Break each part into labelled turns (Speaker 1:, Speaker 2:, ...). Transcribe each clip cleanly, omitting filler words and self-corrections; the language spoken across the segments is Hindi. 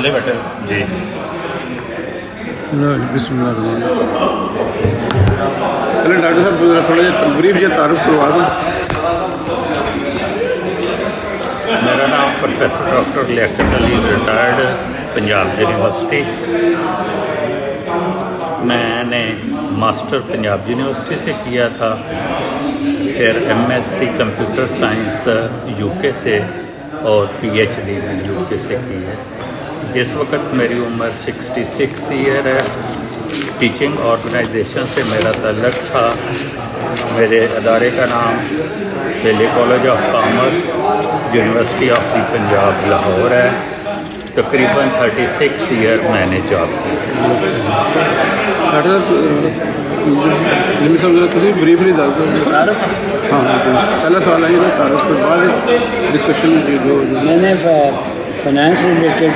Speaker 1: थले बैठे जी।
Speaker 2: बिस्मिल्लाह। चलो डॉक्टर साहब थोड़ा जिहा ब्रीफ जिहा तारुफ करवा दो।
Speaker 1: मेरा नाम professor doctor Liyaqat Ali, retired Punjab university. मैंने मास्टर पंजाब यूनिवर्सिटी से किया था, फिर एमएससी कंप्यूटर साइंस यूके से और पीएचडी भी यूके से की है। इस वक्त मेरी उम्र 66 ईयर है। टीचिंग ऑर्गेनाइजेशन से मेरा तल्लुक़ था। मेरे अदारे का नाम Delhi college of commerce university of the Punjab Lahore है। तकरीबन 36 ईयर मैंने जॉब की।
Speaker 2: ब्रीफली दस दो। हाँ पहला सवाल आई था तारुफ के बाद डिस्कशन।
Speaker 3: मैंने फाइनेंस रिलेटेड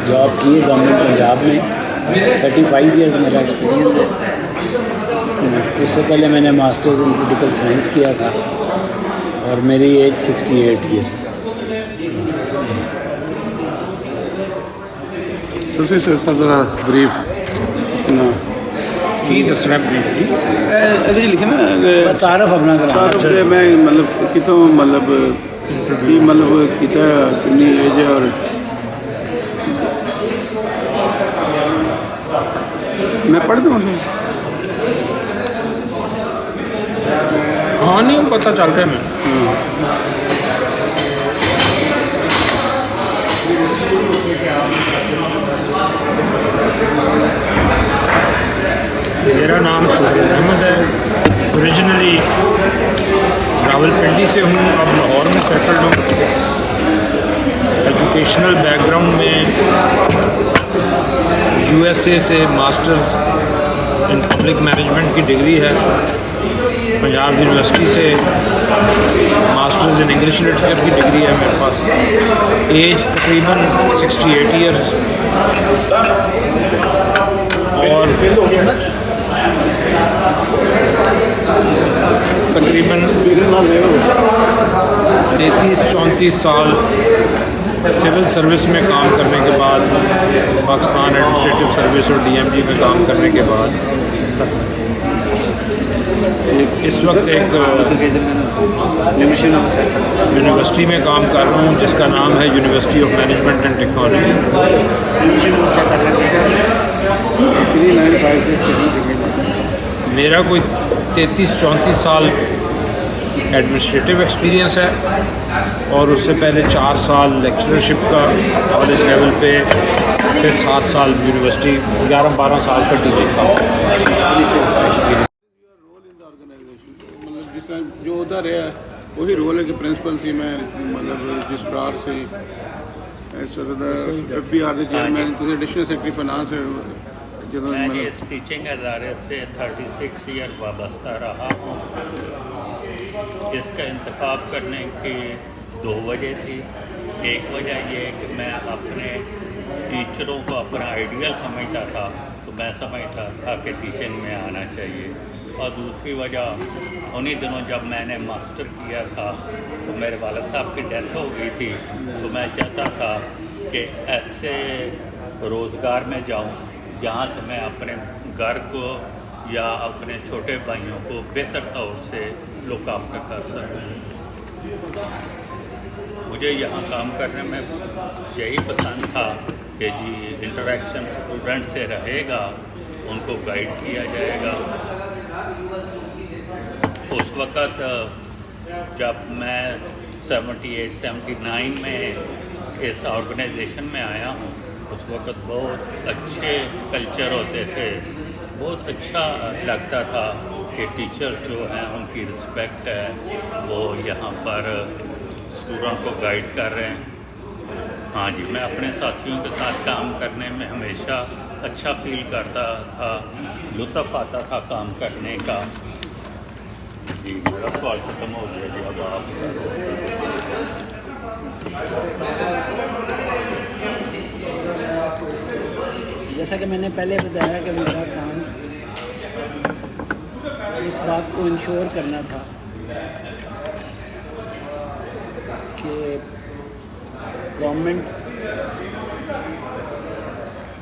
Speaker 3: जॉब की है गवर्नमेंट पंजाब में। 35 ईयर्स मेरा एक्सपीरियंस है। उससे पहले मैंने मास्टर्स इन पॉलिटिकल साइंस किया था और मेरी एज 68 ईयर।
Speaker 2: ज़रा ब्रीफ
Speaker 4: दसना ब्रीफली
Speaker 2: ऐसे लिखे ना
Speaker 3: तारफ अपना
Speaker 2: तारुफ से मैं मतलब कितों मतलब किता कितनी एज है और मैं पढ़ दूँ।
Speaker 4: हाँ नहीं पता चल रहा है मैं। मेरा नाम सुहेल अहमद है। ओरिजिनली रावलपिंडी से हूँ, अब लाहौर में सेटल्ड हूँ। एजुकेशनल बैकग्राउंड में यूएसए से मास्टर्स इन पब्लिक मैनेजमेंट की डिग्री है। पंजाब यूनिवर्सिटी से मास्टर्स इन इंग्लिश लिटरेचर की डिग्री है मेरे पास। एज तकरीबन 68 ईयर्स और तकरीबन 33-34 साल सिविल सर्विस में काम करने के बाद, पाकिस्तान एडमिनिस्ट्रेटिव सर्विस और डीएमजी में काम करने के बाद इस वक्त एक यूनिवर्सिटी में काम कर रहा हूँ जिसका नाम है university of management and technology. मेरा कोई 33-34 साल एडमिनिस्ट्रेटिव एक्सपीरियंस है और उससे पहले 4 साल लेक्चरशिप का कॉलेज लेवल पे, फिर 7 साल यूनिवर्सिटी, 11-12 साल का टीचिंग का एक्सपीरियंस।
Speaker 2: मतलब जो उधर है वही रोल है कि प्रिंसिपल थी मैं, मतलब रजिस्ट्रार से FBR के चेयरमैन, एडिशनल सेक्रेटरी फाइनेंस है।
Speaker 1: मैं इस टीचिंग अदारे से 36 ईयर वाबस्ता रहा हूँ। इसका इंतखाब करने की 2 वजह थी। एक वजह ये कि मैं अपने टीचरों को अपना आइडियल समझता था, तो मैं समझता था कि टीचिंग में आना चाहिए। और दूसरी वजह उन्हीं दिनों जब मैंने मास्टर किया था तो मेरे वालिद साहब की डेथ हो गई थी, तो मैं चाहता था कि ऐसे रोज़गार में जाऊं जहां से मैं अपने घर को या अपने छोटे भाइयों को बेहतर तौर से लुक आफ्टर कर सकूं। मुझे यहाँ काम करने में यही पसंद था कि जी इंटरेक्शन स्टूडेंट से रहेगा, उनको गाइड किया जाएगा। उस वक़्त जब मैं 78-79 में इस ऑर्गेनाइजेशन में आया हूँ, उस वक़्त बहुत अच्छे कल्चर होते थे। बहुत अच्छा लगता था कि टीचर जो हैं उनकी रिस्पेक्ट है, वो यहाँ पर स्टूडेंट को गाइड कर रहे हैं। हाँ जी, मैं अपने साथियों के साथ काम करने में हमेशा अच्छा फील करता था, लुत्फ़ आता था काम करने का। जी मेरा सवाल ख़त्म हो गया जी, अब आप।
Speaker 3: जैसा कि मैंने पहले बताया कि मेरा काम इस बात को इंश्योर करना था कि गवर्नमेंट